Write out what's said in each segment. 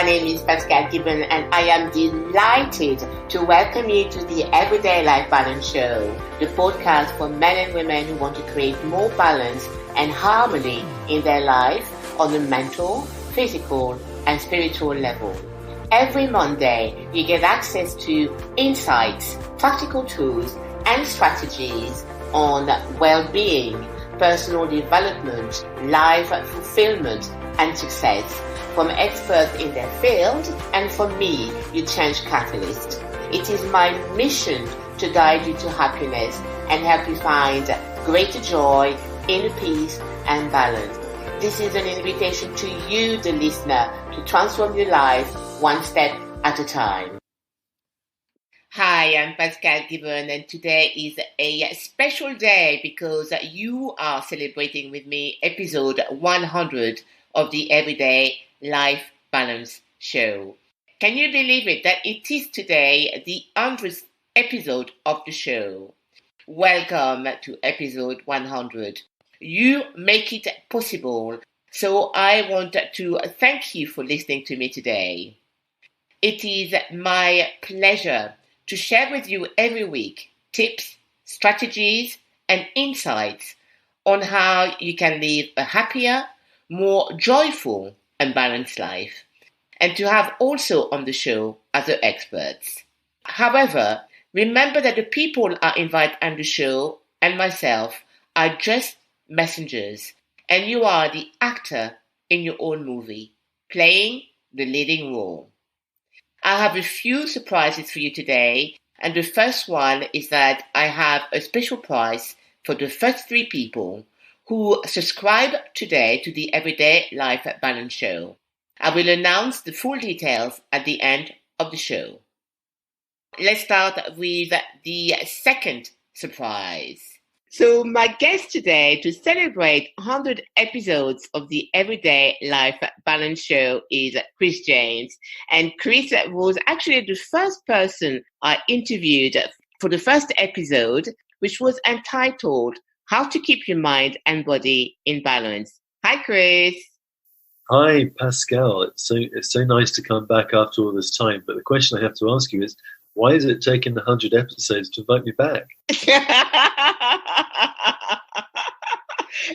name is Pascale Gibon, and I am delighted to welcome you to the Everyday Life Balance Show, the podcast for men and women who want to create more balance and harmony in their life on the mental, physical, and spiritual level. Every Monday, you get access to insights, practical tools, and strategies on well-being, personal development, life fulfillment, and success from experts in their field and from me, your change catalyst. It is my mission to guide you to happiness and help you find greater joy, inner peace, and balance. This is an invitation to you, the listener, to transform your life one step at a time. Hi, I'm Pascale Gibon, and today is a special day because you are celebrating with me episode 100 of the Everyday Life Balance Show. Can you believe it that it is today the 100th episode of the show? Welcome to episode 100. You make it possible, so I want to thank you for listening to me today. It is my pleasure to share with you every week tips, strategies, and insights on how you can live a happier, more joyful, and balanced life, and to have also on the show other experts. However, remember that the people I invite on the show and myself are just messengers, and you are the actor in your own movie, playing the leading role. I have a few surprises for you today, and the first one is that I have a special prize for the first 3 people who subscribe today to the Everyday Life Balance Show. I will announce the full details at the end of the show. Let's start with the second surprise. So my guest today to celebrate 100 episodes of the Everyday Life Balance Show is Chris James. And Chris was actually the first person I interviewed for the first episode, which was entitled How to Keep Your Mind and Body in Balance. Hi, Chris. Hi, Pascale. It's so nice to come back after all this time. But the question I have to ask you is, why has it taken 100 episodes to invite me back?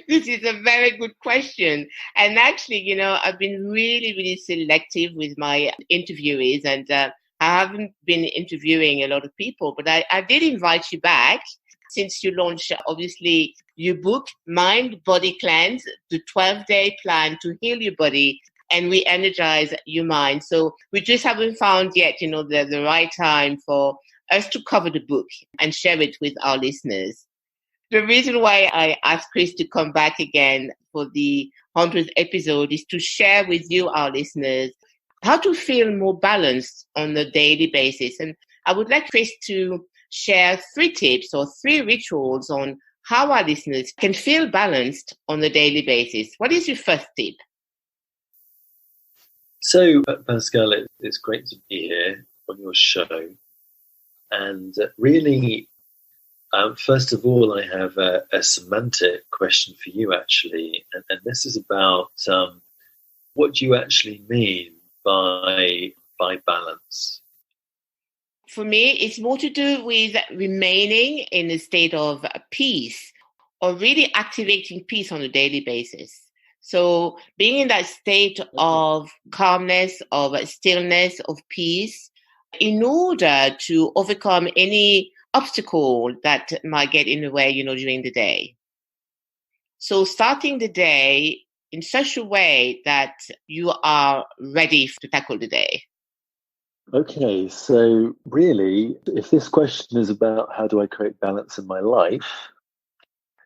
This is a very good question. And actually, I've been really, really selective with my interviewees, and I haven't been interviewing a lot of people, but I did invite you back since you launched, obviously, your book, Mind, Body Cleanse, the 12-day plan to heal your body and re-energize your mind. So we just haven't found yet, the right time for us to cover the book and share it with our listeners. The reason why I asked Chris to come back again for the 100th episode is to share with you, our listeners, how to feel more balanced on a daily basis. And I would like Chris to share 3 tips or 3 rituals on how our listeners can feel balanced on a daily basis. What is your first tip? So, Pascale, it's great to be here on your show. And really, first of all, I have a semantic question for you, actually. And this is about what do you actually mean by balance? For me, it's more to do with remaining in a state of peace or really activating peace on a daily basis. So being in that state of calmness, of stillness, of peace, in order to overcome any obstacle that might get in the way, during the day. So starting the day in such a way that you are ready to tackle the day. Okay, so really, if this question is about how do I create balance in my life,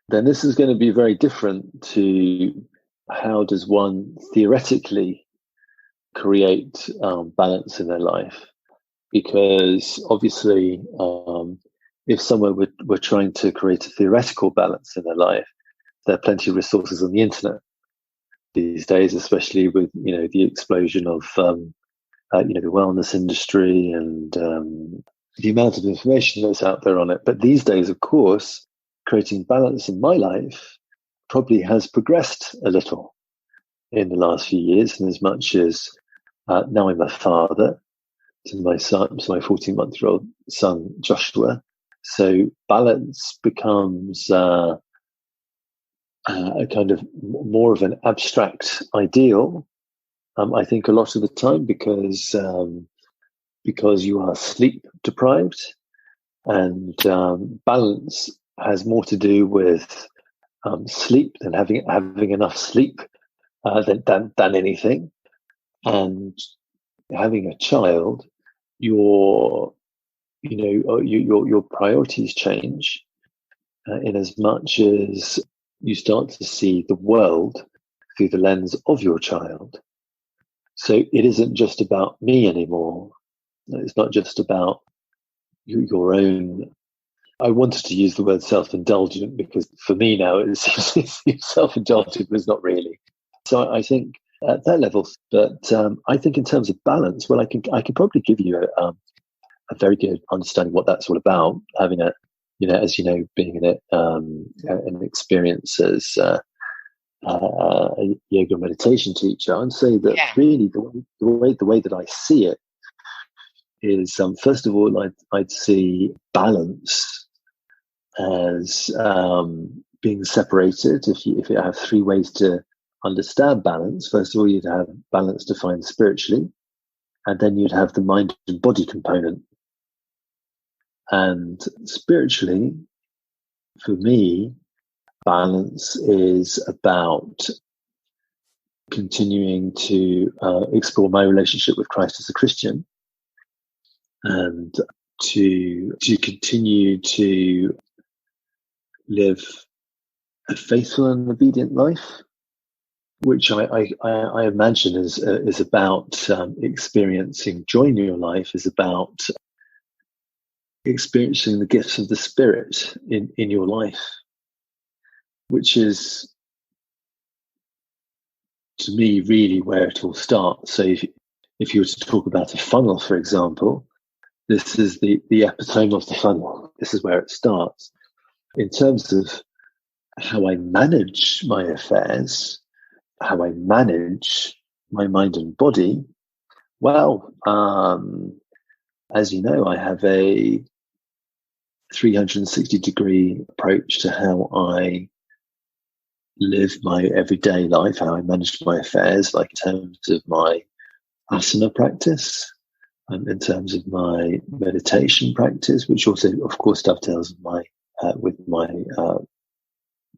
then this is going to be very different to how does one theoretically create balance in their life. Because obviously, if someone were trying to create a theoretical balance in their life, there are plenty of resources on the internet these days, especially with the explosion of the wellness industry and the amount of information that's out there on it. But these days, of course, creating balance in my life probably has progressed a little in the last few years, in as much as Now I'm a father to my son, to my 14-month-old son, Joshua. So balance becomes a kind of more of an abstract ideal, I think, a lot of the time, because you are sleep deprived, and balance has more to do with sleep than having enough sleep than anything. And having a child, your priorities change, in as much as you start to see the world through the lens of your child. So it isn't just about me anymore. It's not just about your own. I wanted to use the word self-indulgent, because for me now it's self-indulgent, but it's not really. So I think at that level, but I think in terms of balance, well, I can probably give you a very good understanding what that's all about. Having as you know, being in an experience as a yoga meditation teacher, I'd say that really the way that I see it is, first of all, I'd see balance as being separated. If you have three ways to understand balance, first of all, you'd have balance defined spiritually, and then you'd have the mind and body component. And spiritually, for me, balance is about continuing to explore my relationship with Christ as a Christian, and to continue to live a faithful and obedient life, which I imagine is about experiencing joy in your life, is about experiencing the gifts of the Spirit in your life, which is, to me, really where it all starts. So if you were to talk about a funnel, for example, this is the epitome of the funnel. This is where it starts. In terms of how I manage my affairs, how I manage my mind and body, well, as you know, I have a 360-degree approach to how I live my everyday life, how I manage my affairs, like in terms of my asana practice, in terms of my meditation practice, which also, of course, dovetails with my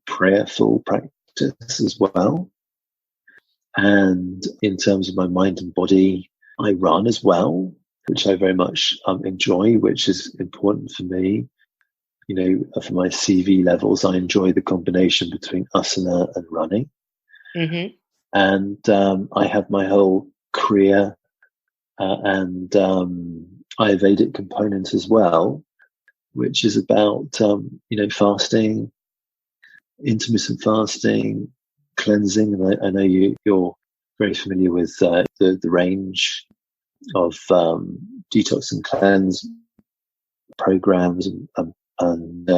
prayerful practice as well. And in terms of my mind and body, I run as well, which I very much enjoy, which is important for me. You know, for my CV levels, I enjoy the combination between asana and running. Mm-hmm. And I have my whole Kriya and Ayurvedic component as well, which is about, fasting, intermittent fasting, cleansing. And I know you're very familiar with the range of detox and cleanse programs and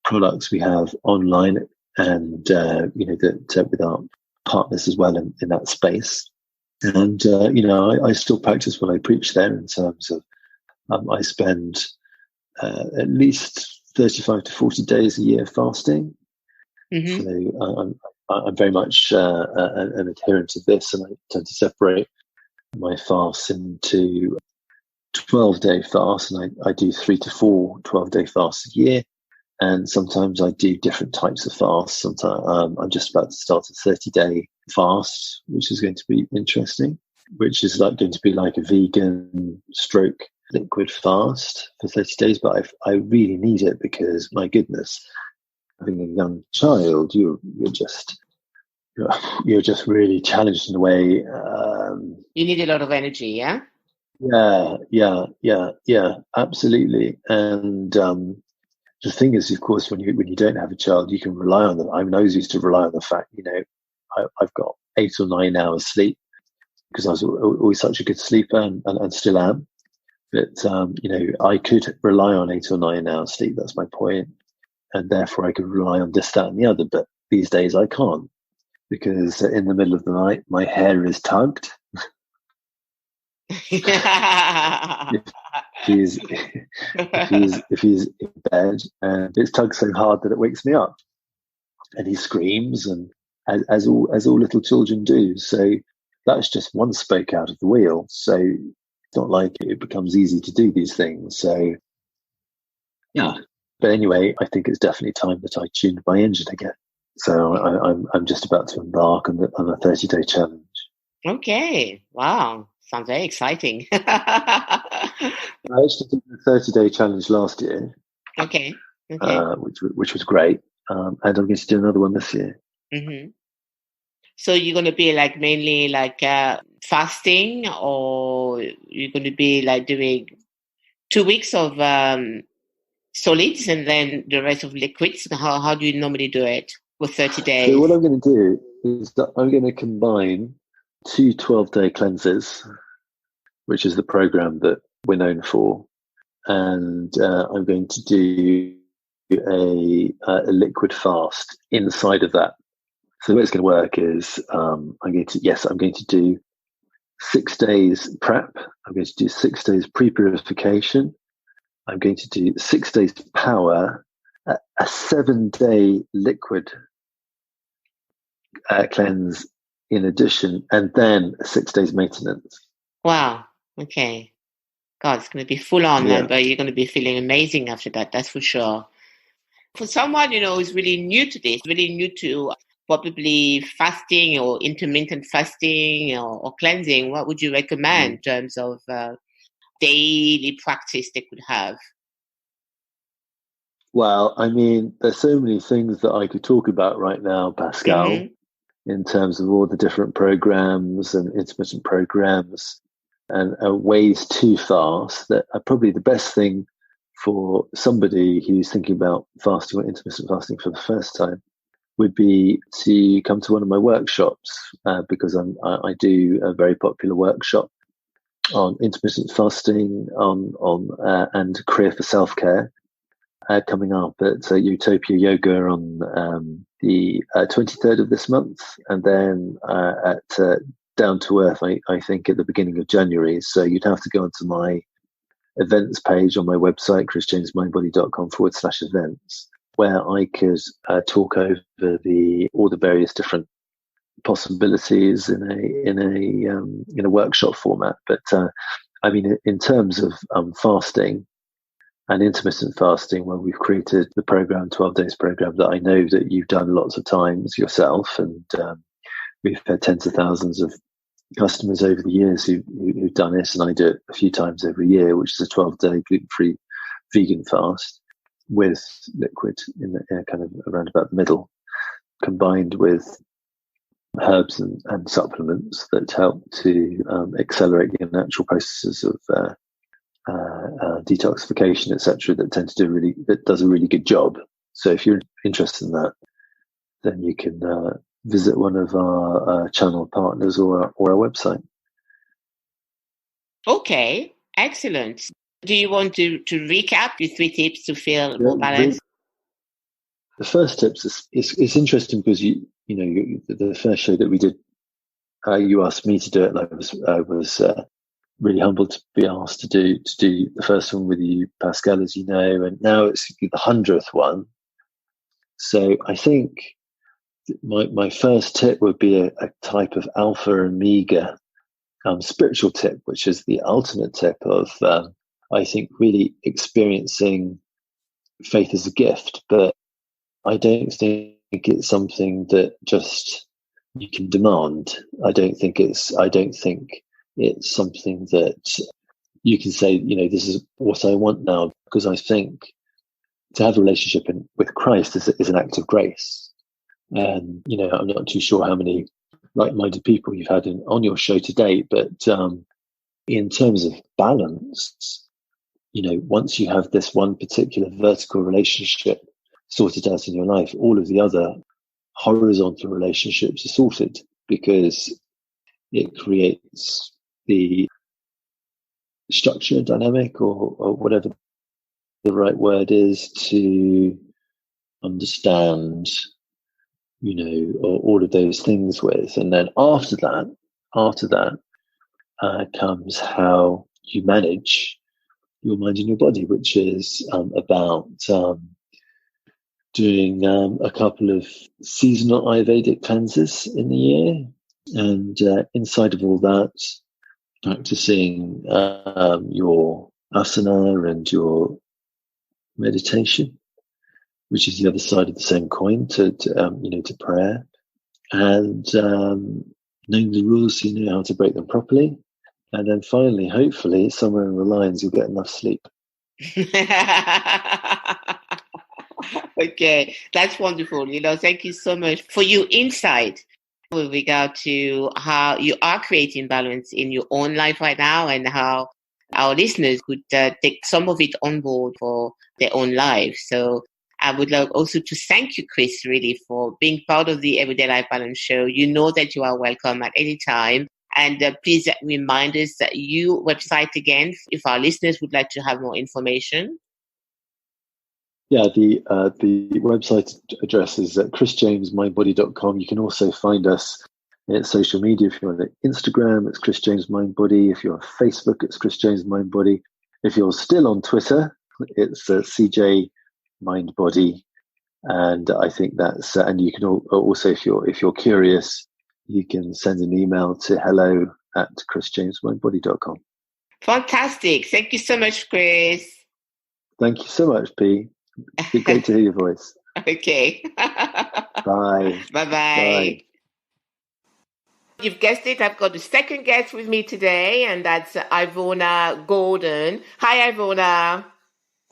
products we have online, and that with our partners as well in that space. And I still practice what I preach there, in terms of I spend at least 35 to 40 days a year fasting. Mm-hmm. So I'm very much an adherent to this, and I tend to separate my fasts into 12-day fasts, and I do 3 to 4 12-day fasts a year. And sometimes I do different types of fasts. Sometimes I'm just about to start a 30-day fast, which is going to be interesting, which is going to be like a vegan stroke liquid fast for 30 days. But I really need it, because, my goodness, having a young child, you're just really challenged in a way. You need a lot of energy, yeah? Yeah, absolutely. And the thing is, of course, when you don't have a child, you can rely on them. I always used to rely on the fact, I've got 8 or 9 hours sleep, because I was always such a good sleeper, and still am. But I could rely on 8 or 9 hours sleep. That's my point, and therefore I could rely on this, that, and the other. But these days I can't, because in the middle of the night my hair is tugged. if he's in bed and it's tugged so hard that it wakes me up, and he screams, and as all little children do. So that's just one spoke out of the wheel. So it's not like it becomes easy to do these things. So yeah. But anyway, I think it's definitely time that I tuned my engine again. So I'm just about to embark on a 30-day challenge. Okay. Wow. Sounds very exciting. I actually did a 30-day challenge last year. Okay. Which was great. And I'm going to do another one this year. Mm-hmm. So you're going to be like mainly like fasting, or you're going to be like doing 2 weeks of solids and then the rest of liquids? How do you normally do it for 30 days? So what I'm going to do is that I'm going to combine 2 12-day cleanses, which is the program that we're known for. And I'm going to do a liquid fast inside of that. So the way it's going to work is I'm going to do 6 days prep. I'm going to do 6 days pre-purification. I'm going to do 6 days power, a 7-day liquid cleanse in addition, and then 6 days maintenance. Wow. Okay. God, it's going to be full on, but you're going to be feeling amazing after that. That's for sure. For someone, who's really new to this, really new to probably fasting or intermittent fasting or cleansing, what would you recommend in terms of daily practice they could have? Well, I mean, there's so many things that I could talk about right now, Pascale, in terms of all the different programs and intermittent programs and ways to fast that are probably the best thing for somebody who's thinking about fasting or intermittent fasting for the first time would be to come to one of my workshops, because I do a very popular workshop on intermittent fasting and career for self-care, coming up at Utopia Yoga on the 23rd of this month, and then at Down to Earth, I think, at the beginning of January. So you'd have to go onto my events page on my website, chrisjamesmindbody.com/events, where I could talk over all the various different possibilities in a workshop format. But I mean, in terms of fasting and intermittent fasting, well, we've created the program, 12 days program, that I know that you've done lots of times yourself, and we've had tens of thousands of customers over the years who've done it, and I do it a few times every year, which is a 12-day gluten-free vegan fast with liquid in the kind of around about the middle, combined with herbs and supplements that help to accelerate the natural processes of detoxification, etc., that does a really good job. So if you're interested in that, then you can visit one of our channel partners or our website. Okay, excellent. Do you want to recap your 3 tips to feel more balanced? The first tips is interesting because the first show that we did, you asked me to do it, and I was really humbled to be asked to do the first one with you, Pascale, as you know, and now it's the 100th one. So I think my first tip would be a type of alpha and omega spiritual tip, which is the ultimate tip of I think really experiencing faith as a gift, but I don't think it's something that just you can demand. I don't think it's something that you can say, this is what I want now, because I think to have a relationship with Christ is an act of grace. And, I'm not too sure how many like-minded people you've had on your show to date, but in terms of balance, once you have this one particular vertical relationship sorted out in your life, all of the other horizontal relationships are sorted, because it creates the structure, dynamic, or whatever the right word is, to understand, all of those things with. And then after that, comes how you manage your mind and your body, which is about doing a couple of seasonal Ayurvedic cleanses in the year. And inside of all that, practicing your asana and your meditation, which is the other side of the same coin to prayer, and knowing the rules so you know how to break them properly. And then finally, hopefully, somewhere in the lines, you'll get enough sleep. Okay, that's wonderful. Thank you so much for your insight with regard to how you are creating balance in your own life right now and how our listeners could take some of it on board for their own life. So I would love also to thank you, Chris, really for being part of the Everyday Life Balance Show. You know that you are welcome at any time. And please remind us that your website again, if our listeners would like to have more information. Yeah, the website address is at chrisjamesmindbody.com. You can also find us at social media. If you're on Instagram, it's Chris James Mindbody. If you're on Facebook, it's Chris James Mindbody. If you're still on Twitter, it's CJ Mindbody. And I think that's and you can also, if you're curious, you can send an email to hello@chrisjamesmindbody.com. Fantastic. Thank you so much, Chris. Thank you so much, P. It's great to hear your voice. Okay. Bye. Bye-bye. Bye. You've guessed it. I've got the second guest with me today, and that's Ivona Gordon. Hi, Ivona.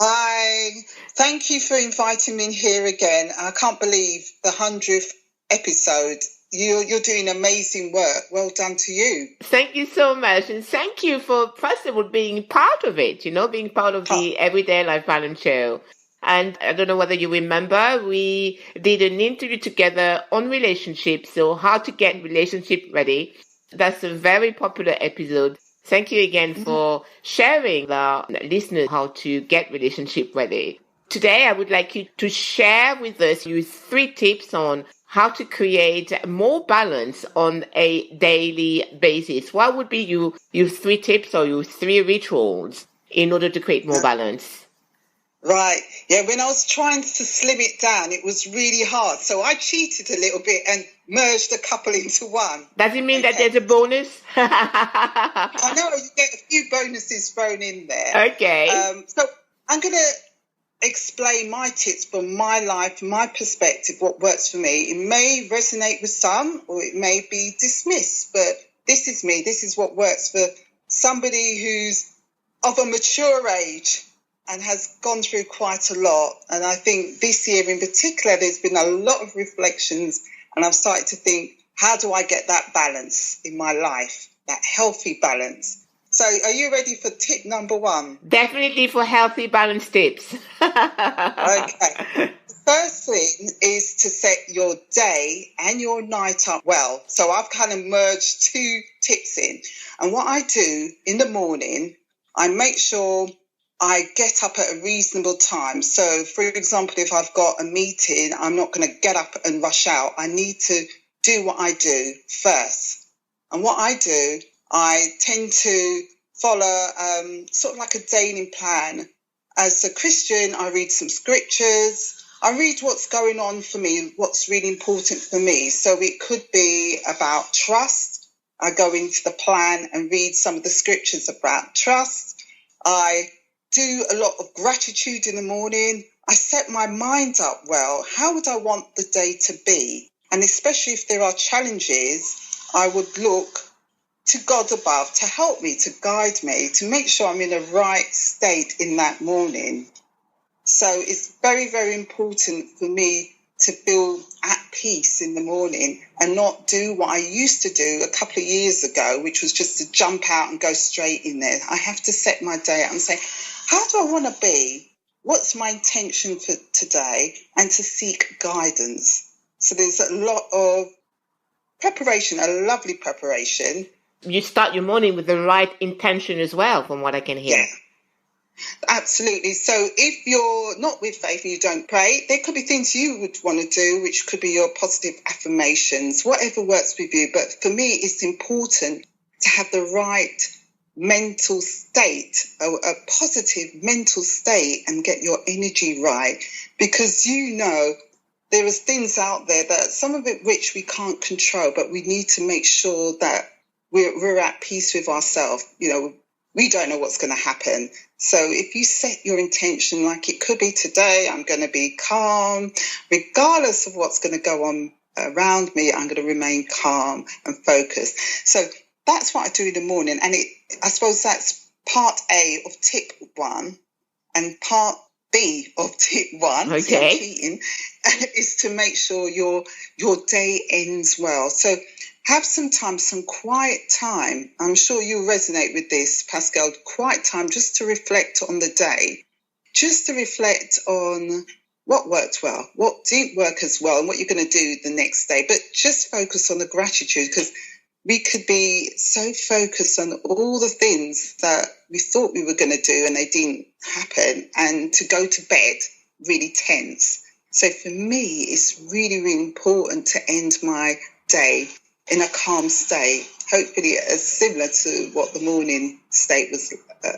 Hi. Thank you for inviting me in here again. I can't believe the 100th episode. You're doing amazing work. Well done to you. Thank you so much. And thank you for, first of all, being part of it, being part of the Everyday Life Balance Show. And I don't know whether you remember, we did an interview together on relationships. So how to get relationship ready. That's a very popular episode. Thank you again for sharing with our listeners how to get relationship ready. Today, I would like you to share with us your 3 tips on how to create more balance on a daily basis. What would be your 3 tips or your 3 rituals in order to create more balance? Right. Yeah, when I was trying to slim it down, it was really hard. So I cheated a little bit and merged a couple into one. Does it mean that there's a bonus? I know, you get a few bonuses thrown in there. Okay. So I'm going to explain my tips from my life, my perspective, what works for me. It may resonate with some or it may be dismissed, but this is me. This is what works for somebody who's of a mature age and has gone through quite a lot. And I think this year in particular, there's been a lot of reflections and I've started to think, how do I get that balance in my life, that healthy balance? So are you ready for tip number 1? Definitely for healthy balance tips. Okay. The first thing is to set your day and your night up well. So I've kind of merged 2 tips in. And what I do in the morning, I make sure I get up at a reasonable time. So, for example, if I've got a meeting, I'm not going to get up and rush out. I need to do what I do first. And what I do, I tend to follow sort of like a daily plan. As a Christian, I read some scriptures. I read what's going on for me, what's really important for me. So it could be about trust. I go into the plan and read some of the scriptures about trust. I do a lot of gratitude in the morning. I set my mind up well. How would I want the day to be? And especially if there are challenges, I would look to God above to help me, to guide me, to make sure I'm in the right state in that morning. So it's very, very important for me to feel at peace in the morning and not do what I used to do a couple of years ago, which was just to jump out and go straight in there. I have to set my day out and say, how do I want to be? What's my intention for today? And to seek guidance. So there's a lot of preparation, a lovely preparation. You start your morning with the right intention as well, from what I can hear. Yeah. Absolutely. So if you're not with faith and you don't pray, there could be things you would want to do, which could be your positive affirmations, whatever works with you. But for me, it's important to have the right mental state, a positive mental state, and get your energy right. Because there are things out there that some of it which we can't control, but we need to make sure that we're at peace with ourselves. We don't know what's going to happen. So if you set your intention, like it could be today, I'm going to be calm, regardless of what's going to go on around me, I'm going to remain calm and focused. So that's what I do in the morning. And I suppose that's part A of tip 1, and part B of tip 1, okay, cheating, is to make sure your day ends well. So have some time, some quiet time. I'm sure you'll resonate with this, Pascale. Quiet time just to reflect on the day, just to reflect on what worked well, what didn't work as well, and what you're going to do the next day. But just focus on the gratitude, because we could be so focused on all the things that we thought we were going to do and they didn't happen, and to go to bed really tense. So for me, it's really, really important to end my day in a calm state, hopefully as similar to what the morning state was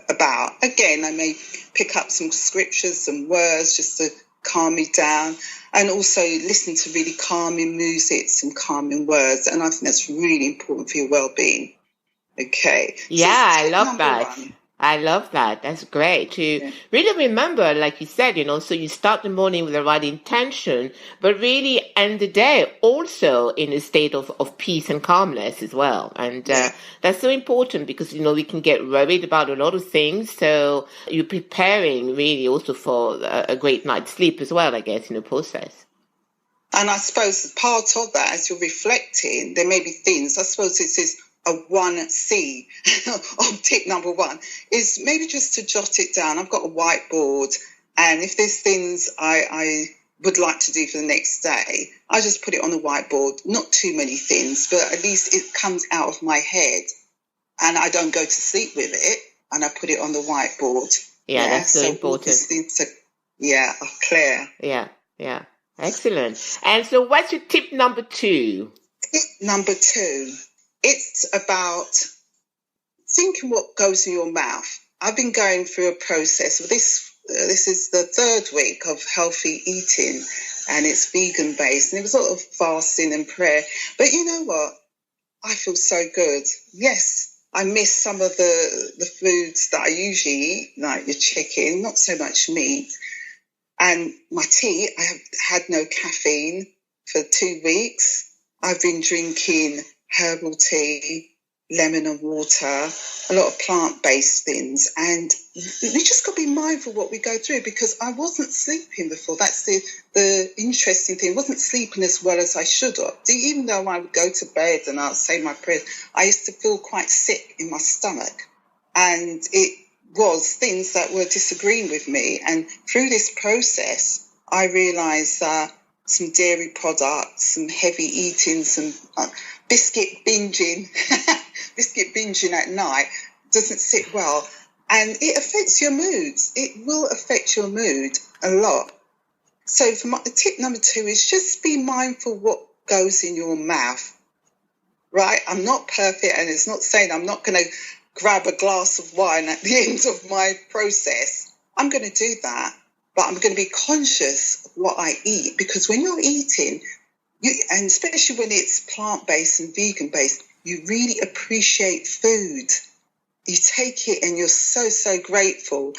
about. Again, I may pick up some scriptures, some words just to calm me down, and also listen to really calming music, some calming words. And I think that's really important for your well-being. Okay. Yeah, So I love that. 1. I love that. That's great to really remember, like you said, so you start the morning with the right intention, but really end the day also in a state of peace and calmness as well. And that's so important because, we can get worried about a lot of things. So you're preparing really also for a great night's sleep as well, I guess, in the process. And I suppose part of that, as you're reflecting, there may be things, I suppose this is a 1C of tip number 1, is maybe just to jot it down. I've got a whiteboard, and if there's things I would like to do for the next day, I just put it on the whiteboard. Not too many things, but at least it comes out of my head, and I don't go to sleep with it, and I put it on the whiteboard. Yeah, that's so important. Are clear. Yeah. Excellent. And so what's your tip number 2? Tip number 2. It's about thinking what goes in your mouth. I've been going through a process. This is the 3rd week of healthy eating, and it's vegan based. And it was a lot of fasting and prayer. But you know what? I feel so good. Yes, I miss some of the foods that I usually eat, like your chicken, not so much meat. And my tea, I have had no caffeine for 2 weeks. I've been drinking herbal tea, lemon and water, a lot of plant-based things. And we just got to be mindful what we go through, because I wasn't sleeping before. That's the interesting thing. I wasn't sleeping as well as I should have. Even though I would go to bed and I'd say my prayers, I used to feel quite sick in my stomach. And it was things that were disagreeing with me. And through this process, I realised that some dairy products, some heavy eating, some biscuit binging at night doesn't sit well, and it affects your moods. It will affect your mood a lot. So tip number 2 is just be mindful what goes in your mouth, right? I'm not perfect, and it's not saying I'm not going to grab a glass of wine at the end of my process. I'm going to do that, but I'm going to be conscious of what I eat, because when you're eating, and especially when it's plant-based and vegan-based, you really appreciate food. You take it and you're so, so grateful.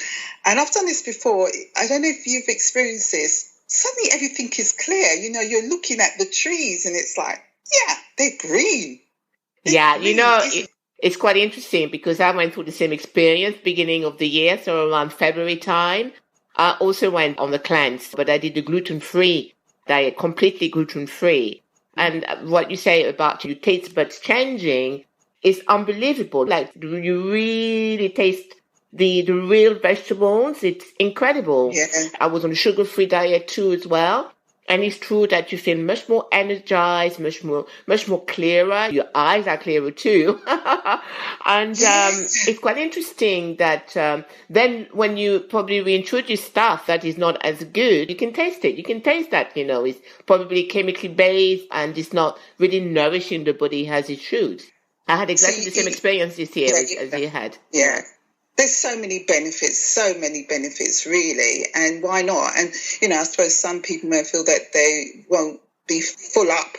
And I've done this before. I don't know if you've experienced this. Suddenly everything is clear. You're looking at the trees and it's like, yeah, they're green. Yeah, it's quite interesting because I went through the same experience beginning of the year, so around February time. I also went on the cleanse, but I did the gluten-free diet, completely gluten-free. And what you say about your taste buds changing is unbelievable. Like, you really taste the real vegetables. It's incredible. Yeah. I was on a sugar-free diet too as well. And it's true that you feel much more energized, much more clearer. Your eyes are clearer too. And it's quite interesting that then when you probably reintroduce stuff that is not as good, you can taste it. You can taste that, it's probably chemically based and it's not really nourishing the body as it should. I had exactly the same experience this year as you had. Yeah. There's so many benefits, really. And why not? And, I suppose some people may feel that they won't be full up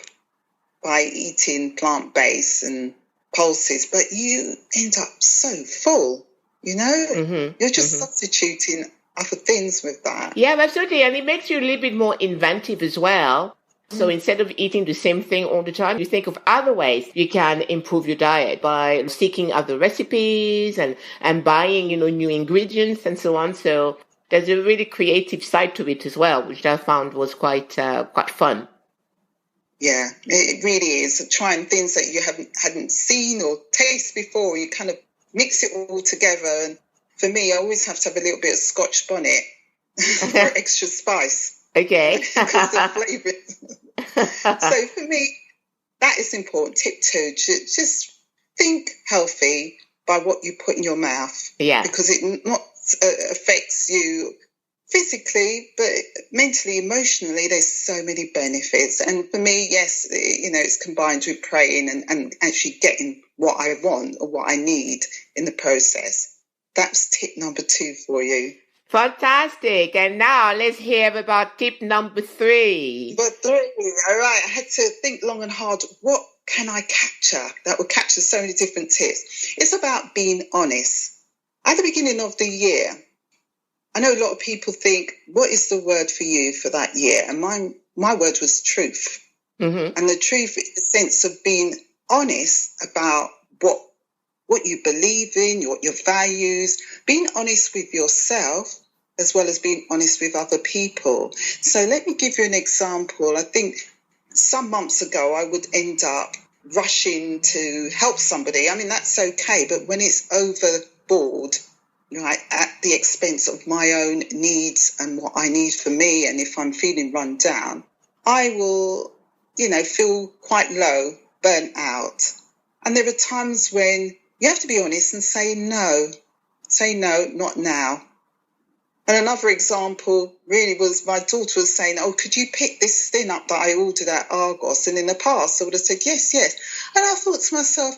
by eating plant-based and pulses, but you end up so full, You're just substituting other things with that. Yeah, absolutely. And it makes you a little bit more inventive as well. So instead of eating the same thing all the time, you think of other ways you can improve your diet by seeking other recipes and buying, new ingredients and so on. So there's a really creative side to it as well, which I found was quite fun. Yeah, it really is. Trying things that you hadn't seen or tasted before. You kind of mix it all together. And for me, I always have to have a little bit of Scotch bonnet for extra spice. Okay. Because the flavour. So for me, that is important. Tip 2, just think healthy by what you put in your mouth. Yeah. Because it not affects you physically, but mentally, emotionally, there's so many benefits. And for me, yes, it's combined with praying and actually getting what I want or what I need in the process. That's tip number 2 for you. Fantastic. And now let's hear about tip number 3. But 3, all right, I had to think long and hard. What can I capture that will capture so many different tips? It's about being honest. At the beginning of the year, I know a lot of people think, what is the word for you for that year? And my word was truth. Mm-hmm. And the truth is the sense of being honest about what you believe in, your values, being honest with yourself, as well as being honest with other people. So let me give you an example. I think some months ago, I would end up rushing to help somebody. I mean, that's okay. But when it's overboard, right, at the expense of my own needs and what I need for me, and if I'm feeling run down, I will, feel quite low, burnt out. And there are times when you have to be honest and say no, not now. And another example really was my daughter was saying, oh, could you pick this thing up that I ordered at Argos? And in the past, I would have said, yes. And I thought to myself,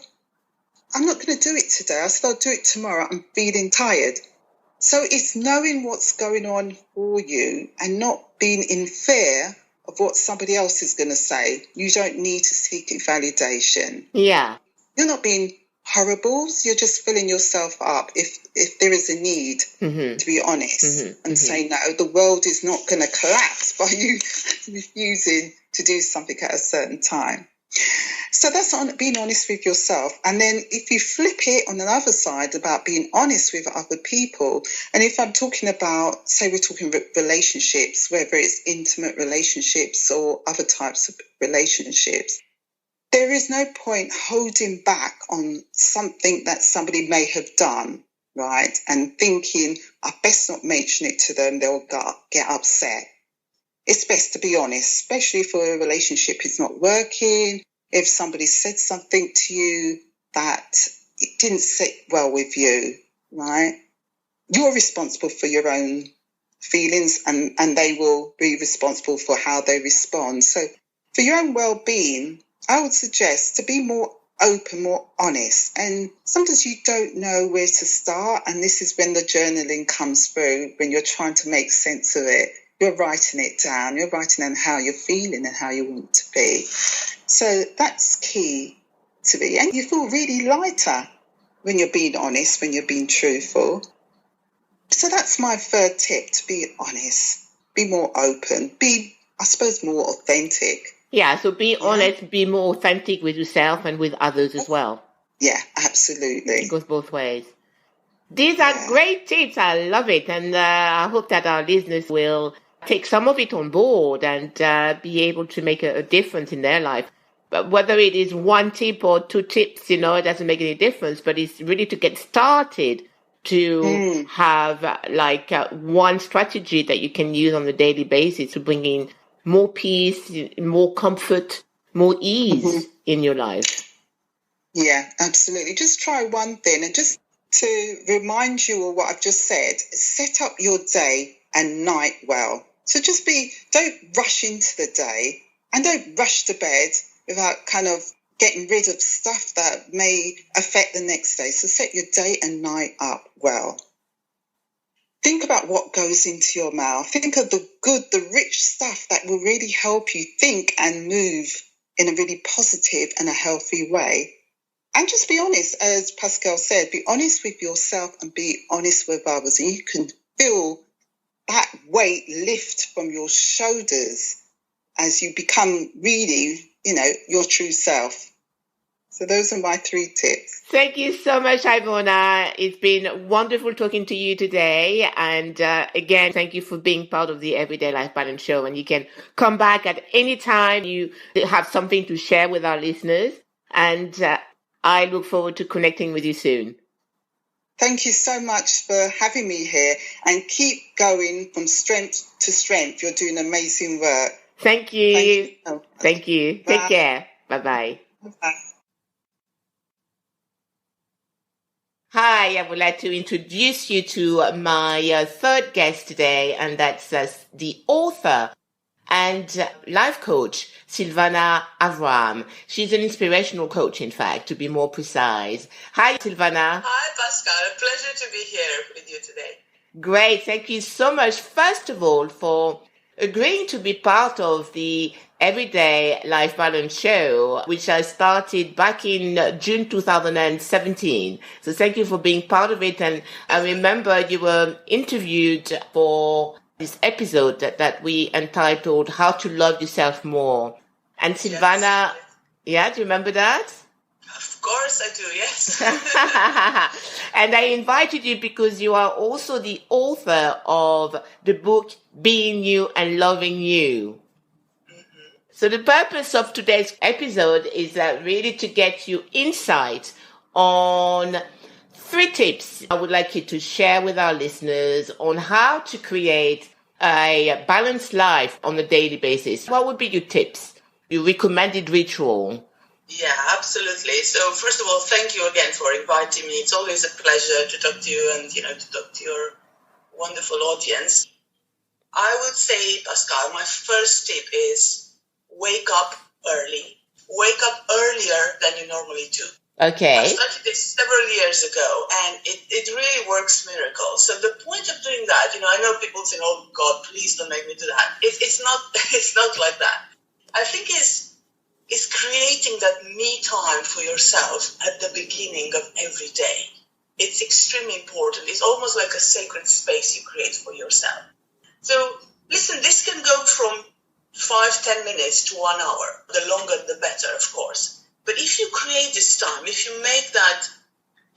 I'm not going to do it today. I said, I'll do it tomorrow. I'm feeling tired. So it's knowing what's going on for you and not being in fear of what somebody else is going to say. You don't need to seek validation. Yeah. You're not being horrible. You're just filling yourself up if there is a need to be honest and say no. The world is not going to collapse by you refusing to do something at a certain time. So that's on being honest with yourself. And then if you flip it on the other side about being honest with other people, and if I'm talking about, say we're talking relationships, whether it's intimate relationships or other types of relationships, there is no point holding back on something that somebody may have done, right? And thinking, I best not mention it to them, they'll get upset. It's best to be honest, especially if a relationship is not working, if somebody said something to you that it didn't sit well with you, right? You're responsible for your own feelings and they will be responsible for how they respond. So for your own well-being, I would suggest to be more open, more honest. And sometimes you don't know where to start. And this is when the journaling comes through, when you're trying to make sense of it. You're writing it down. You're writing down how you're feeling and how you want to be. So that's key to be. And you feel really lighter when you're being honest, when you're being truthful. So that's my 3rd tip, to be honest, be more open, be, I suppose, more authentic. Yeah, so be honest, be more authentic with yourself and with others as well. Yeah, absolutely. It goes both ways. These are great tips. I love it. And I hope that our listeners will take some of it on board and be able to make a difference in their life. But whether it is 1 tip or 2 tips, it doesn't make any difference. But it's really to get started to have one strategy that you can use on a daily basis to bring in more peace, more comfort, more ease in your life. Yeah, absolutely. Just try one thing. And just to remind you of what I've just said, set up your day and night well. So just don't rush into the day and don't rush to bed without kind of getting rid of stuff that may affect the next day. So set your day and night up well. Think about what goes into your mouth. Think of the good, the rich stuff that will really help you think and move in a really positive and a healthy way. And just be honest, as Pascale said, be honest with yourself and be honest with others. And you can feel that weight lift from your shoulders as you become really, your true self. So those are my 3 tips. Thank you so much, Ivona. It's been wonderful talking to you today. And again, thank you for being part of the Everyday Life Balance Show. And you can come back at any time you have something to share with our listeners. And I look forward to connecting with you soon. Thank you so much for having me here. And keep going from strength to strength. You're doing amazing work. Thank you. Thank you. Take care. Bye-bye. Bye. Hi, I would like to introduce you to my third guest today, and that's the author and life coach, Silvana Avram. She's an inspirational coach, in fact, to be more precise. Hi, Silvana. Hi, Pascale. Pleasure to be here with you today. Great. Thank you so much, first of all, for agreeing to be part of the Everyday Life Balance Show, which I started back in June 2017. So thank you for being part of it. And I remember you were interviewed for this episode that we entitled How to Love Yourself More. And Silvana, yes. Do you remember that? Of course I do, yes. And I invited you because you are also the author of the book Being You and Loving You. So the purpose of today's episode is really to get you insight on 3 tips I would like you to share with our listeners on how to create a balanced life on a daily basis. What would be your tips, your recommended ritual? Yeah, absolutely. So first of all, thank you again for inviting me. It's always a pleasure to talk to you and, to talk to your wonderful audience. I would say, Pascale, my first tip is wake up early. Wake up earlier than you normally do. Okay. I started this several years ago, and it really works miracles. So the point of doing that, I know people say, "Oh God, please don't make me do that." It's not like that. I think is creating that me time for yourself at the beginning of every day. It's extremely important. It's almost like a sacred space you create for yourself. So listen, this can go from 5-10 minutes to 1 hour. The longer, the better, of course. But if you create this time, if you make that,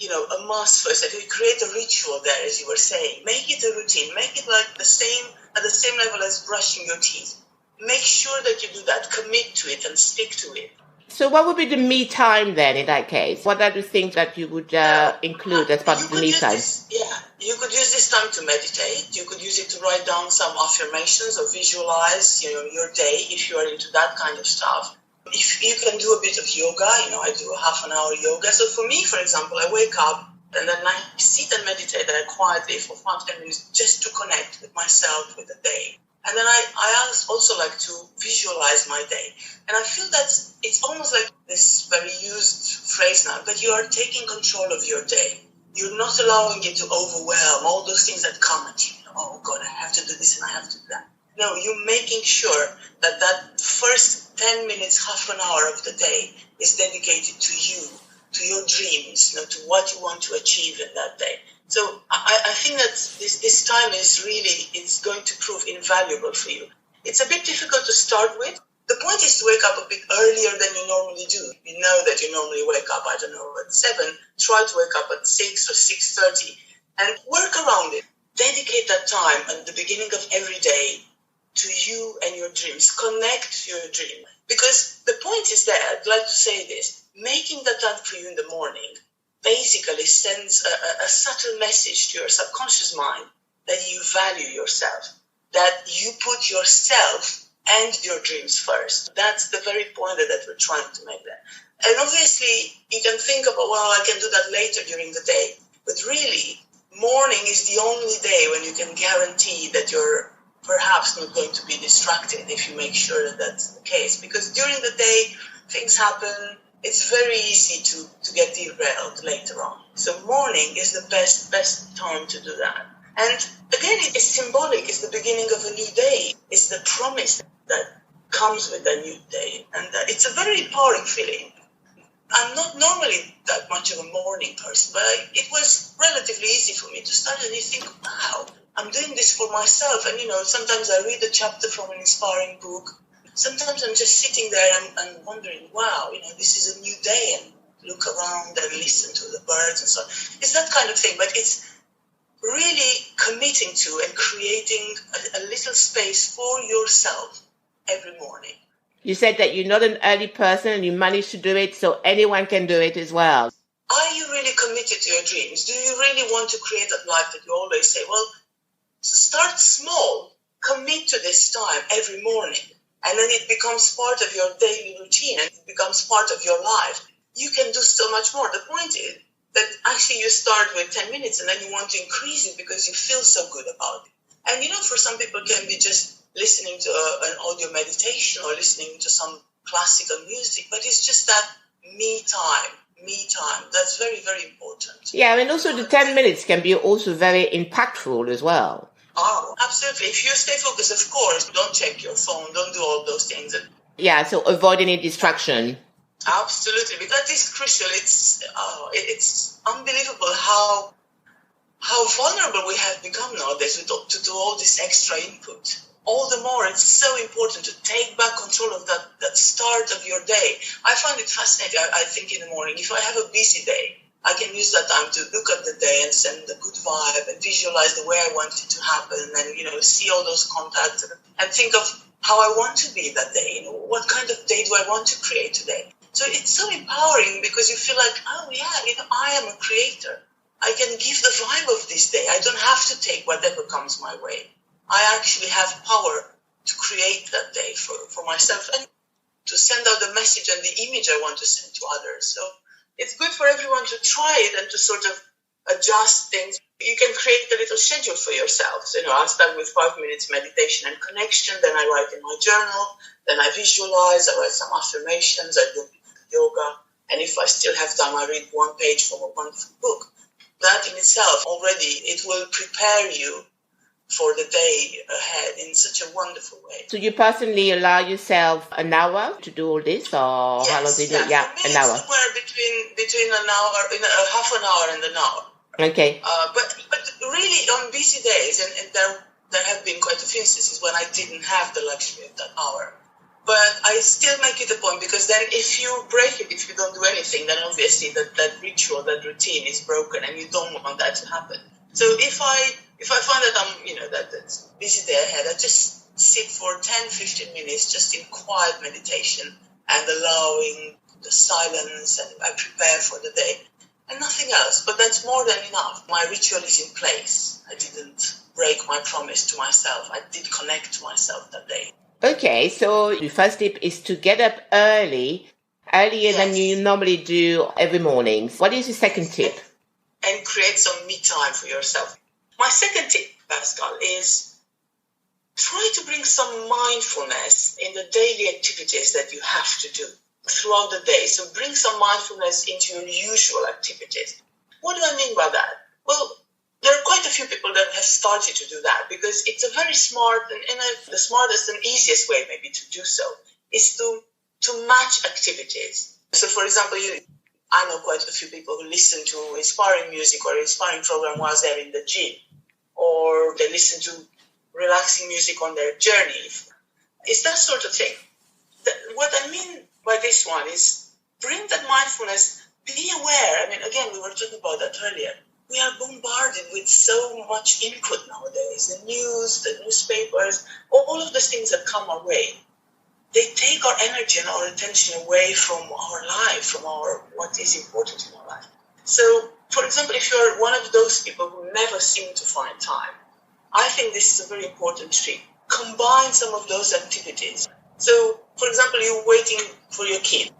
a must first, if you create a ritual there, as you were saying, make it a routine, make it like at the same level as brushing your teeth. Make sure that you do that, commit to it and stick to it. So what would be the me time then in that case? What are the things that you would include as part of the me time? You could use this time to meditate. You could use it to write down some affirmations or visualize, your day if you are into that kind of stuff. If you can do a bit of yoga, I do a half an hour yoga. So for me, for example, I wake up and then I sit and meditate quietly for 5-10 minutes just to connect with myself, with the day. And then I also like to visualize my day. And I feel that it's almost like this very used phrase now, that you are taking control of your day. You're not allowing it to overwhelm all those things that come at you. Oh God, I have to do this and I have to do that. No, you're making sure that first 10 minutes, half an hour of the day is dedicated to you, to your dreams, to what you want to achieve in that day. So I think that this time is really, it's going to prove invaluable for you. It's a bit difficult to start with. The point is to wake up a bit earlier than you normally do. You know that you normally wake up, I don't know, at 7. Try to wake up at 6 or 6:30 and work around it. Dedicate that time at the beginning of every day to you and your dreams. Connect to your dream. Because the point is that, I'd like to say this, making that time for you in the morning basically sends a subtle message to your subconscious mind that you value yourself, that you put yourself and your dreams first. That's the very point that we're trying to make there. And obviously, you can think about, well, I can do that later during the day. But really, morning is the only day when you can guarantee that you're perhaps not going to be distracted if you make sure that that's the case. Because during the day, things happen, it's very easy to get derailed later on. So morning is the best time to do that. And again, it's symbolic. It's the beginning of a new day. It's the promise that comes with a new day. And it's a very empowering feeling. I'm not normally that much of a morning person, but it was relatively easy for me to start. And you think, wow, I'm doing this for myself. And, sometimes I read a chapter from an inspiring book. Sometimes I'm just sitting there and wondering, wow, this is a new day, and look around and listen to the birds and so on. It's that kind of thing, but it's really committing to and creating a little space for yourself every morning. You said that you're not an early person and you managed to do it, so anyone can do it as well. Are you really committed to your dreams? Do you really want to create that life that you always say? Well, start small, commit to this time every morning, and then it becomes part of your daily routine and it becomes part of your life. You can do so much more. The point is that actually you start with 10 minutes and then you want to increase it because you feel so good about it. And for some people it can be just listening to an audio meditation or listening to some classical music, but it's just that me time. That's very, very important. Yeah, and also the 10 minutes can be also very impactful as well. Oh, absolutely. If you stay focused, of course, don't check your phone, don't do all those things. Yeah, so avoid any distraction. Absolutely, because that is crucial. It's unbelievable how vulnerable we have become nowadays to do all this extra input. All the more, it's so important to take back control of that start of your day. I find it fascinating. I think in the morning, if I have a busy day, I can use that time to look at the day and send a good vibe and visualize the way I want it to happen and, see all those contacts and think of how I want to be that day. What kind of day do I want to create today? So it's so empowering because you feel like, oh yeah, I am a creator. I can give the vibe of this day. I don't have to take whatever comes my way. I actually have power to create that day for myself and to send out the message and the image I want to send to others. So it's good for everyone to try it and to sort of adjust things. You can create a little schedule for yourself. So, I'll start with 5 minutes meditation and connection. Then I write in my journal. Then I visualize. I write some affirmations. I do yoga. And if I still have time, I read one page from a wonderful book. That in itself already, it will prepare you for the day ahead in such a wonderful way. So you personally allow yourself an hour to do all this, or yes, how long do you do it? Yeah, an hour. Somewhere between an hour, half an hour and an hour. Okay. But really on busy days, and there have been quite a few instances when I didn't have the luxury of that hour. But I still make it a point because then if you break it, if you don't do anything, then obviously that ritual, that routine is broken and you don't want that to happen. So if I find that I'm, that's busy day ahead, I just sit for 10-15 minutes just in quiet meditation and allowing the silence, and I prepare for the day and nothing else. But that's more than enough. My ritual is in place. I didn't break my promise to myself. I did connect to myself that day. Okay, so the first tip is to get up earlier yes. than you normally do every morning. What is the second tip? And create some me time for yourself. My second tip, Pascale, is try to bring some mindfulness in the daily activities that you have to do throughout the day. So bring some mindfulness into your usual activities. What do I mean by that? Well, there are quite a few people that have started to do that because it's a very smart and the smartest and easiest way maybe to do so is to match activities. So, for example, I know quite a few people who listen to inspiring music or inspiring program while they're in the gym, or they listen to relaxing music on their journey. It's that sort of thing. What I mean by this one is bring that mindfulness, be aware. I mean, again, we were talking about that earlier. We are bombarded with so much input nowadays, the news, the newspapers, all of the things that come our way. They take our energy and our attention away from our life, from what is important in our life. So, for example, if you're one of those people who never seem to find time, I think this is a very important trick. Combine some of those activities. So, for example, you're waiting for your kid.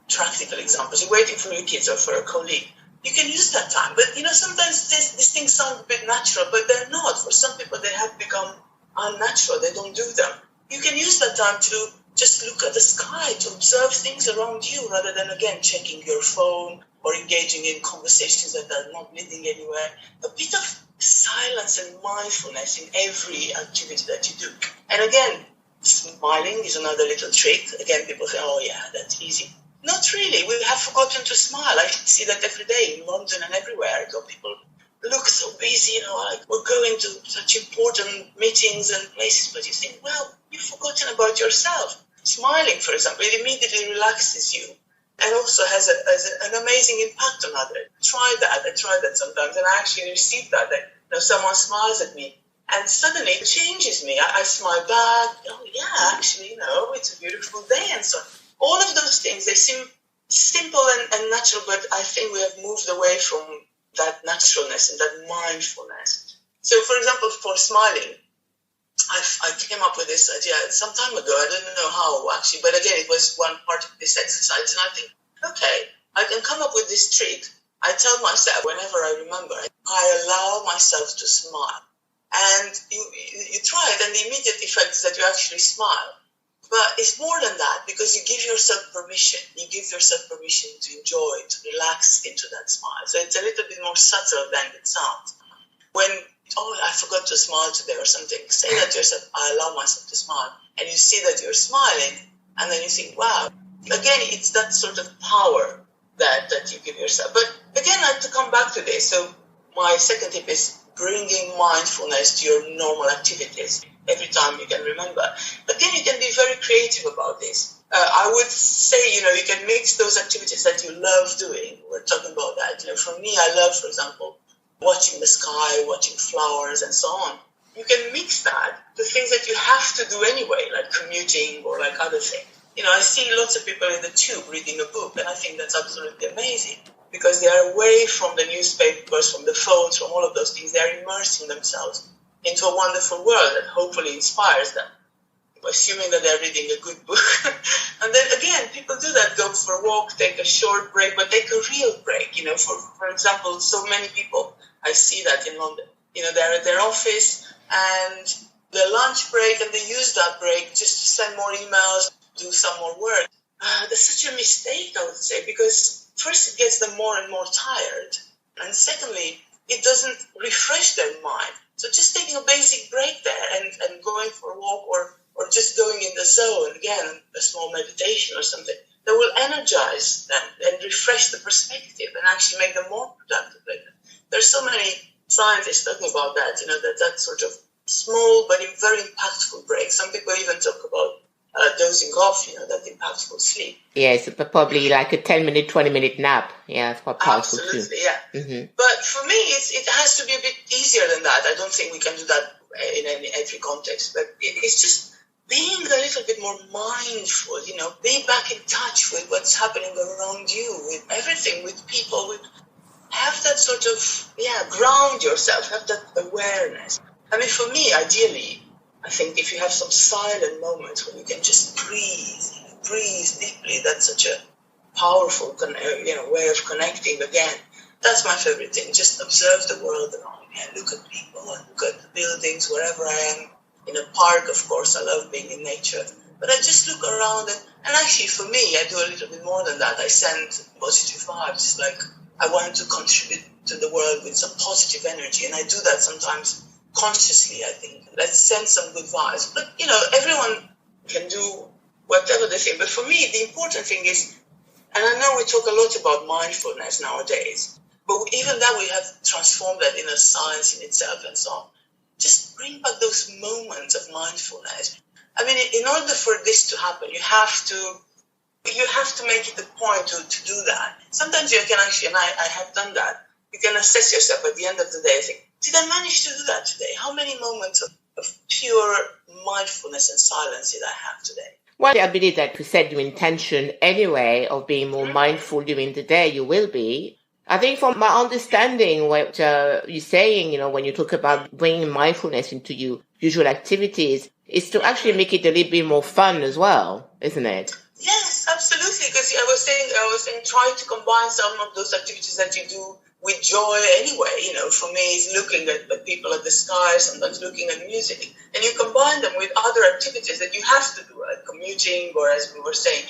Practical examples. You're waiting for your kids or for a colleague. You can use that time. But, sometimes these things sound a bit natural, but they're not. For some people, they have become unnatural. They don't do them. You can use that time to just look at the sky, to observe things around you rather than, again, checking your phone or engaging in conversations that are not leading anywhere. A bit of silence and mindfulness in every activity that you do. And again, smiling is another little trick. Again, people say, oh yeah, that's easy. Not really. We have forgotten to smile. I see that every day in London and everywhere. People look so busy, like we're going to such important meetings and places, but you think, well, you've forgotten about yourself. Smiling, for example, it immediately relaxes you and also has an amazing impact on others. I try that sometimes, and I actually receive that. Someone smiles at me, and suddenly it changes me. I smile back. Oh, yeah, actually, it's a beautiful day, and so on. All of those things, they seem simple and natural, but I think we have moved away from that naturalness and that mindfulness. So, for example, for smiling, I came up with this idea some time ago. I don't know how, actually, but again, it was one part of this exercise, and I think, okay, I can come up with this trick. I tell myself, whenever I remember, I allow myself to smile. And you try it, and the immediate effect is that you actually smile. But it's more than that, because you give yourself permission. You give yourself permission to enjoy, to relax into that smile. So it's a little bit more subtle than it sounds. When, I forgot to smile today or something, say that to yourself, I allow myself to smile. And you see that you're smiling, and then you think, wow. Again, it's that sort of power that you give yourself. But again, I have to come back to this. So my second tip is bringing mindfulness to your normal activities every time you can remember. Again, you can be very creative about this. I would say, you can mix those activities that you love doing. We're talking about that. For me, I love, for example, watching the sky, watching flowers, and so on. You can mix that to things that you have to do anyway, like commuting or like other things. I see lots of people in the tube reading a book, and I think that's absolutely amazing because they are away from the newspapers, from the phones, from all of those things. They are immersing themselves into a wonderful world that hopefully inspires them, assuming that they're reading a good book. And then again, people do that, go for a walk, take a short break, but take a real break. For example, so many people, I see that in London, they're at their office and their lunch break, and they use that break just to send more emails, do some more work. That's such a mistake, I would say, because first it gets them more and more tired, and secondly, it doesn't refresh their mind. So just taking a basic break there and going for a walk or just going in the zone, again, a small meditation or something, that will energize them and refresh the perspective and actually make them more productive. There's so many scientists talking about that, that sort of small but very impactful break. Some people even talk about dozing off, that impactful sleep. Yes, but probably like a 10-minute, 20-minute nap. Yeah, it's quite powerful. Absolutely, too. Yeah. Mm-hmm. But for me, it has to be a bit easier than that. I don't think we can do that in every context. But it's just being a little bit more mindful, be back in touch with what's happening around you, with everything, with people, have that sort of, ground yourself, have that awareness. I mean, for me, ideally, I think if you have some silent moments when you can just breathe deeply, that's such a powerful, way of connecting again. That's my favorite thing. Just observe the world around me and look at people and look at the buildings wherever I am. In a park, of course, I love being in nature. But I just look around and actually for me, I do a little bit more than that. I send positive vibes. Like I want to contribute to the world with some positive energy. And I do that sometimes consciously, I think. Let's send some good vibes. But, everyone can do whatever they think. But for me, the important thing is, and I know we talk a lot about mindfulness nowadays, but even that we have transformed that in a science in itself and so on. Just bring back those moments of mindfulness. I mean, in order for this to happen, you have to make it a point to do that. Sometimes you can actually, and I have done that, you can assess yourself at the end of the day and think, did I manage to do that today? How many moments of pure mindfulness and silence did I have today? Well, I believe that to set your intention anyway of being more mindful during the day, you will be. I think from my understanding, what you're saying, when you talk about bringing mindfulness into your usual activities, is to actually make it a little bit more fun as well, isn't it? Yes, absolutely. absolutely. Because I was saying, try to combine some of those activities that you do with joy anyway. For me, it's looking at the people at the sky, sometimes looking at music, and you combine them with other activities that you have to do, like commuting, or as we were saying,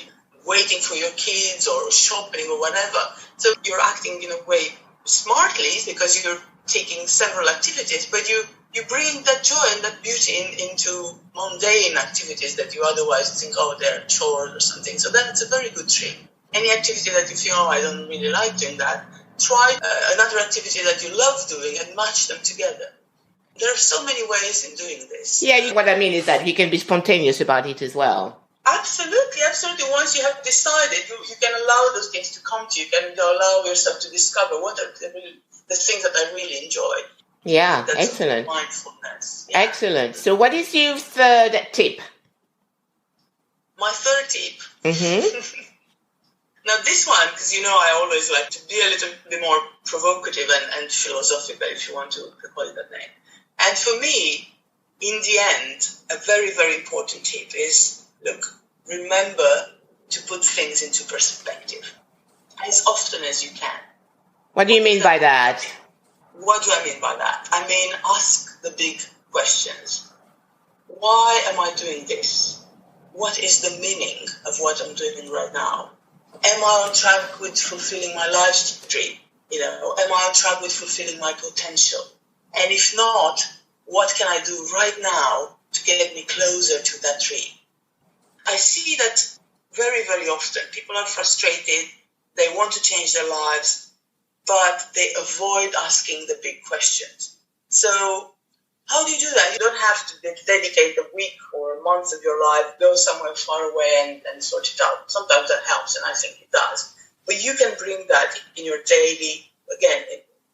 waiting for your kids or shopping or whatever. So you're acting in a way smartly because you're taking several activities, but you bring that joy and that beauty into mundane activities that you otherwise think, oh, they're chores or something. So that's a very good trick. Any activity that you feel, oh, I don't really like doing that, try another activity that you love doing and match them together. There are so many ways in doing this. Yeah, what I mean is that you can be spontaneous about it as well. Absolutely. Once you have decided, you can allow those things to come to you. You can allow yourself to discover what are the things that I really enjoy. Yeah, That's excellent. Mindfulness. Yeah. Excellent. So what is your third tip? My third tip. Mm-hmm. Now this one, because I always like to be a little bit more provocative and philosophical, if you want to call it that name. And for me, in the end, a very, very important tip is, look, remember to put things into perspective as often as you can. What do you mean by that? What do I mean by that? I mean, ask the big questions. Why am I doing this? What is the meaning of what I'm doing right now? Am I on track with fulfilling my life dream? Am I on track with fulfilling my potential? And if not, what can I do right now to get me closer to that dream? I see that very, very often people are frustrated. They want to change their lives, but they avoid asking the big questions. So how do you do that? You don't have to dedicate a week or a month of your life, go somewhere far away and sort it out. Sometimes that helps, and I think it does. But you can bring that in your daily, again,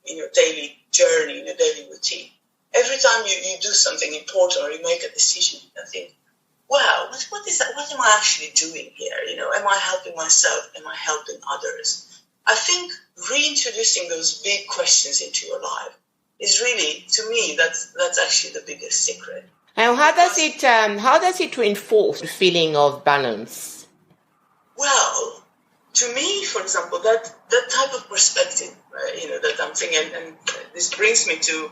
in your daily journey, in your daily routine. Every time you do something important or you make a decision, you can think, wow, what is that? What am I actually doing here? Am I helping myself? Am I helping others? I think reintroducing those big questions into your life is really, to me, that's actually the biggest secret. And how does it reinforce the feeling of balance? Well, to me, for example, that type of perspective, that I'm thinking, and this brings me to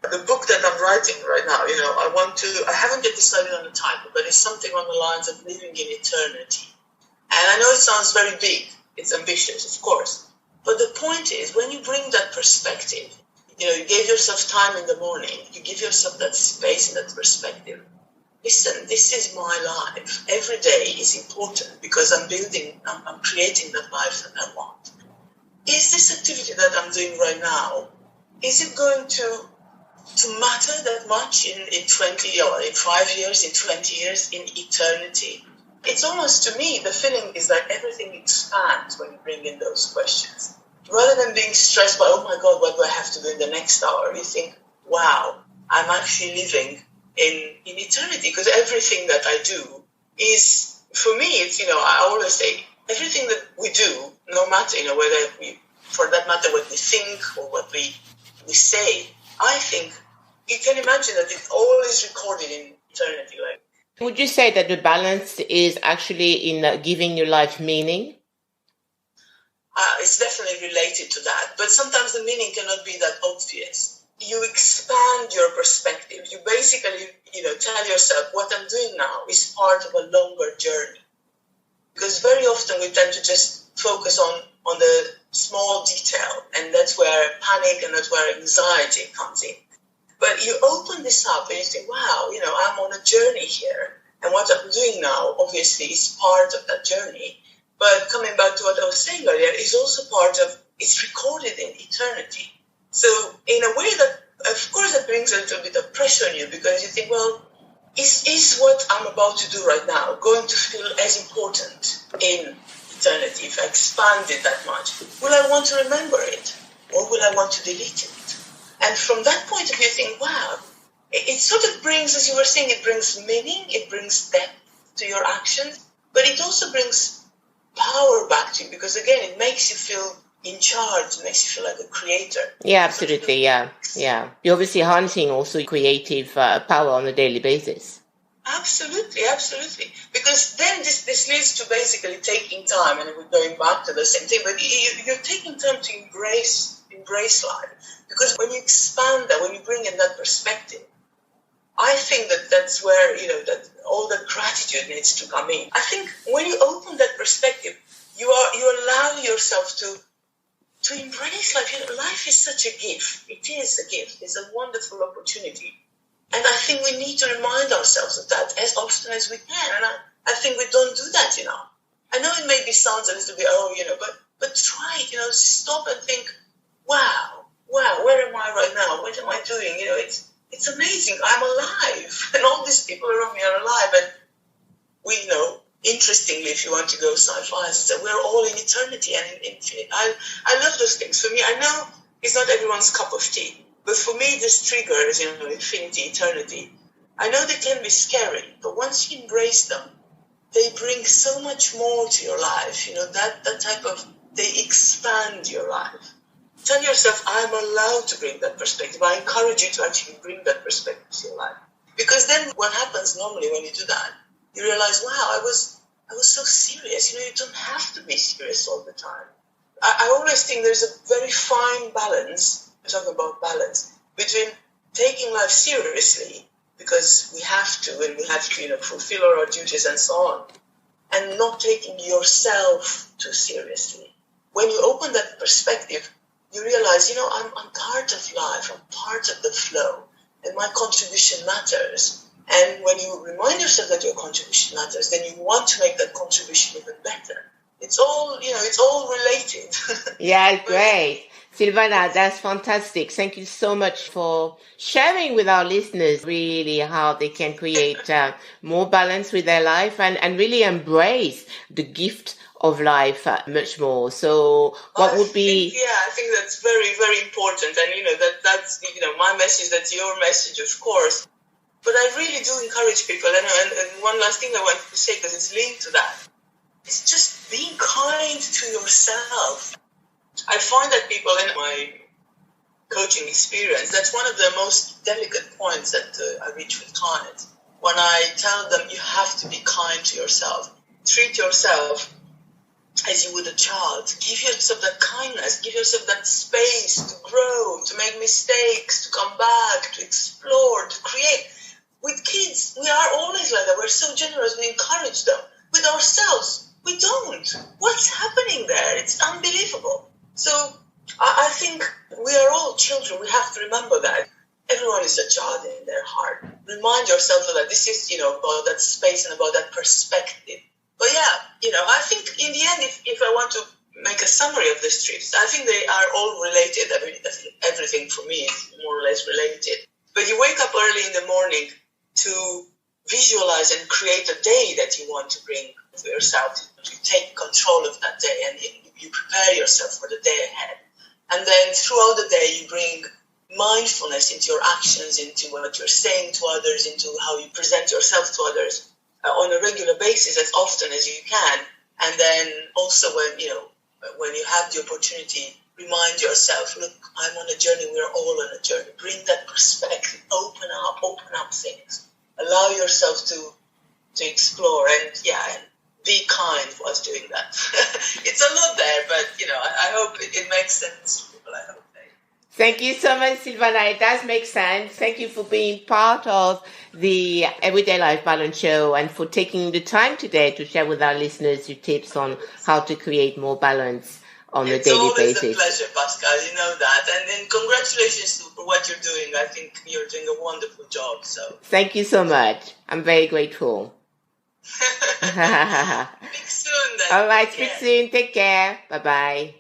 the book that I'm writing right now. I haven't yet decided on the title, but it's something on the lines of living in eternity. And I know it sounds very big, it's ambitious, of course. But the point is, when you bring that perspective, you gave yourself time in the morning, you give yourself that space and that perspective. Listen, this is my life. Every day is important because I'm creating that life that I want. Is this activity that I'm doing right now, is it going to matter that much in 20 or in 5 years, in 20 years, in eternity? It's almost, to me, the feeling is like everything expands when you bring in those questions. Rather than being stressed by, oh my God, what do I have to do in the next hour? You think, wow, I'm actually living in eternity, because everything that I do is, for me, it's, I always say, everything that we do, no matter, whether for that matter, what we think or what we say, I think you can imagine that it's always recorded in eternity. Would you say that the balance is actually in giving your life meaning? It's definitely related to that, but sometimes the meaning cannot be that obvious. You expand your perspective. You basically, tell yourself, what I'm doing now is part of a longer journey. Because very often we tend to just focus on the small detail, and that's where panic and that's where anxiety comes in. But you open this up and you think, wow, I'm on a journey here. And what I'm doing now, obviously, is part of that journey. But coming back to what I was saying earlier, is also part of, it's recorded in eternity. So in a way that, of course, that brings a little bit of pressure on you, because you think, well, is what I'm about to do right now going to feel as important in eternity if I expand it that much? Will I want to remember it, or will I want to delete it? And from that point of view, you think, wow, it sort of brings, as you were saying, it brings meaning, it brings depth to your actions, but it also brings power back to you, because again, it makes you feel in charge, it makes you feel like a creator. Yeah, absolutely. Yeah. You're obviously harnessing also creative power on a daily basis. Absolutely, absolutely. Because then this leads to basically taking time, and we're going back to the same thing. But you're taking time to embrace life. Because when you expand that, when you bring in that perspective, I think that's where that all the gratitude needs to come in. I think when you open that perspective, you allow yourself to embrace life. Life is such a gift. It is a gift. It's a wonderful opportunity. And I think we need to remind ourselves of that as often as we can. And I think we don't do that enough. I know it maybe sounds a little bit, but try it, stop and think, wow, where am I right now? What am I doing? It's amazing. I'm alive. And all these people around me are alive. And we know, interestingly, if you want to go sci-fi, so we're all in eternity and in infinite. I love those things. For me, I know it's not everyone's cup of tea. But for me, this triggers, infinity, eternity. I know they can be scary, but once you embrace them, they bring so much more to your life. That type of, they expand your life. Tell yourself, I'm allowed to bring that perspective. I encourage you to actually bring that perspective to your life. Because then what happens normally when you do that, you realize, wow, I was so serious. You don't have to be serious all the time. I always think there's a very fine balance. We're talking about balance between taking life seriously because we have to, and we have to, fulfill our duties and so on, and not taking yourself too seriously. When you open that perspective, you realize, I'm part of life, I'm part of the flow, and my contribution matters. And when you remind yourself that your contribution matters, then you want to make that contribution even better. It's all, it's all related. Yeah, great. Silvana, that's fantastic. Thank you so much for sharing with our listeners really how they can create more balance with their life and really embrace the gift of life much more. So what would be... I think that's very, very important. And, that's my message, that's your message, of course. But I really do encourage people. And one last thing I wanted to say, because it's linked to that, it's just being kind to yourself. I find that people in my coaching experience, that's one of the most delicate points that I reach with clients. When I tell them you have to be kind to yourself, treat yourself as you would a child. Give yourself that kindness, give yourself that space to grow, to make mistakes, to come back, to explore, to create. With kids, we are always like that. We're so generous, we encourage them. With ourselves, we don't. What's happening there? It's unbelievable. So I think we are all children. We have to remember that. Everyone is a child in their heart. Remind yourself of that. This is, about that space and about that perspective. But I think in the end, if I want to make a summary of these trips, I think they are all related. I mean, everything for me is more or less related. But you wake up early in the morning to visualize and create a day that you want to bring to yourself. You take control of that day and you prepare yourself for the day ahead. And then throughout the day, you bring mindfulness into your actions, into what you're saying to others, into how you present yourself to others on a regular basis, as often as you can. And then also when you have the opportunity, remind yourself, look, I'm on a journey, we're all on a journey. Bring that perspective, open up things. Allow yourself to explore and be kind whilst doing that. It's a lot there, but I hope it makes sense to people. I hope. Thank you so much, Silvana. It does make sense. Thank you for being part of the Everyday Life Balance Show and for taking the time today to share with our listeners your tips on how to create more balance on a daily basis. It's always a pleasure, Pascale. You know that. And congratulations for what you're doing. I think you're doing a wonderful job. So thank you so much. I'm very grateful. Speak soon then. All right, speak soon. Take care. Bye-bye.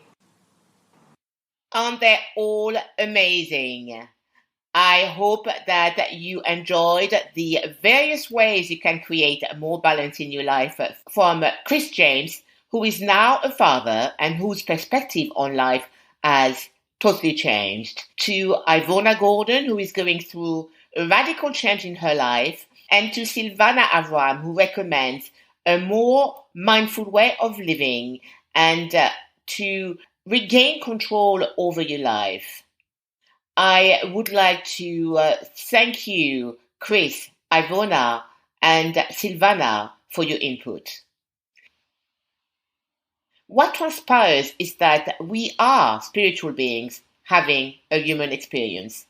Aren't they all amazing? I hope that you enjoyed the various ways you can create more balance in your life from Chris James, who is now a father and whose perspective on life has totally changed, to Ivona Gordon, who is going through a radical change in her life, and to Silvana Avram, who recommends a more mindful way of living and to regain control over your life. I would like to thank you, Chris, Ivona, and Silvana for your input. What transpires is that we are spiritual beings having a human experience.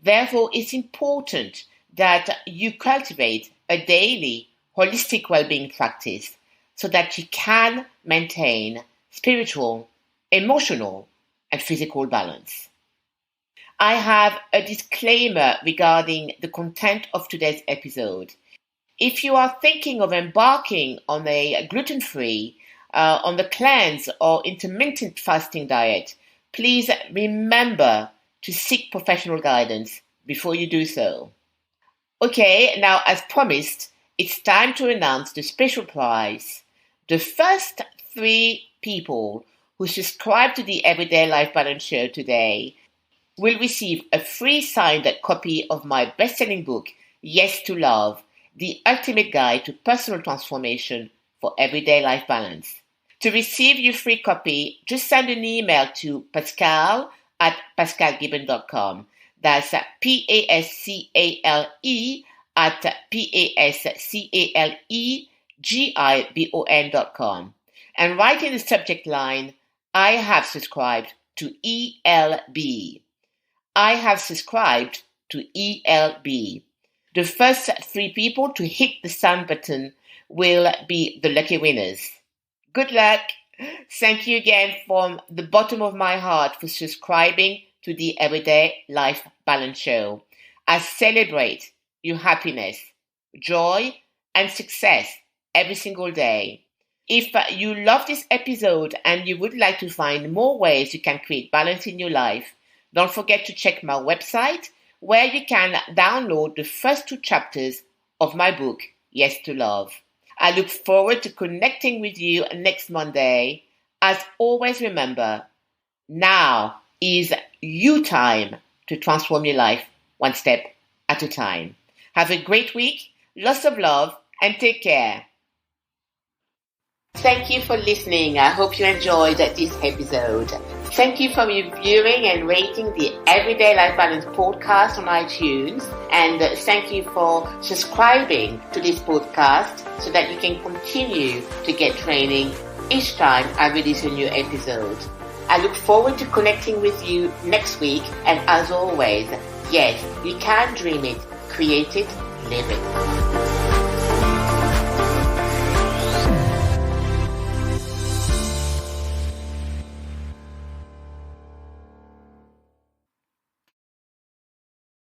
Therefore, it's important that you cultivate a daily holistic well-being practice so that you can maintain spiritual, emotional, and physical balance. I have a disclaimer regarding the content of today's episode. If you are thinking of embarking on a gluten-free, on the cleanse or intermittent fasting diet, please remember to seek professional guidance before you do so. Okay, now as promised, it's time to announce the special prize. The first 3 people who subscribe to the Everyday Life Balance Show today will receive a free signed copy of my best-selling book, Yes to Love, the ultimate guide to personal transformation for everyday life balance. To receive your free copy, just send an email to Pascale at pascalegibon.com. That's Pascale at pascalegibon.com. And write in the subject line, I have subscribed to ELB. I have subscribed to ELB. The first 3 people to hit the send button will be the lucky winners. Good luck. Thank you again from the bottom of my heart for subscribing to the Everyday Life Balance Show. I celebrate your happiness, joy, and success every single day. If you love this episode and you would like to find more ways you can create balance in your life, don't forget to check my website where you can download the first 2 chapters of my book, Yes to Love. I look forward to connecting with you next Monday. As always, remember, now is your time to transform your life one step at a time. Have a great week, lots of love, and take care. Thank you for listening. I hope you enjoyed this episode. Thank you for reviewing and rating the Everyday Life Balance podcast on iTunes. And thank you for subscribing to this podcast so that you can continue to get training each time I release a new episode. I look forward to connecting with you next week. And as always, yes, you can dream it, create it, live it.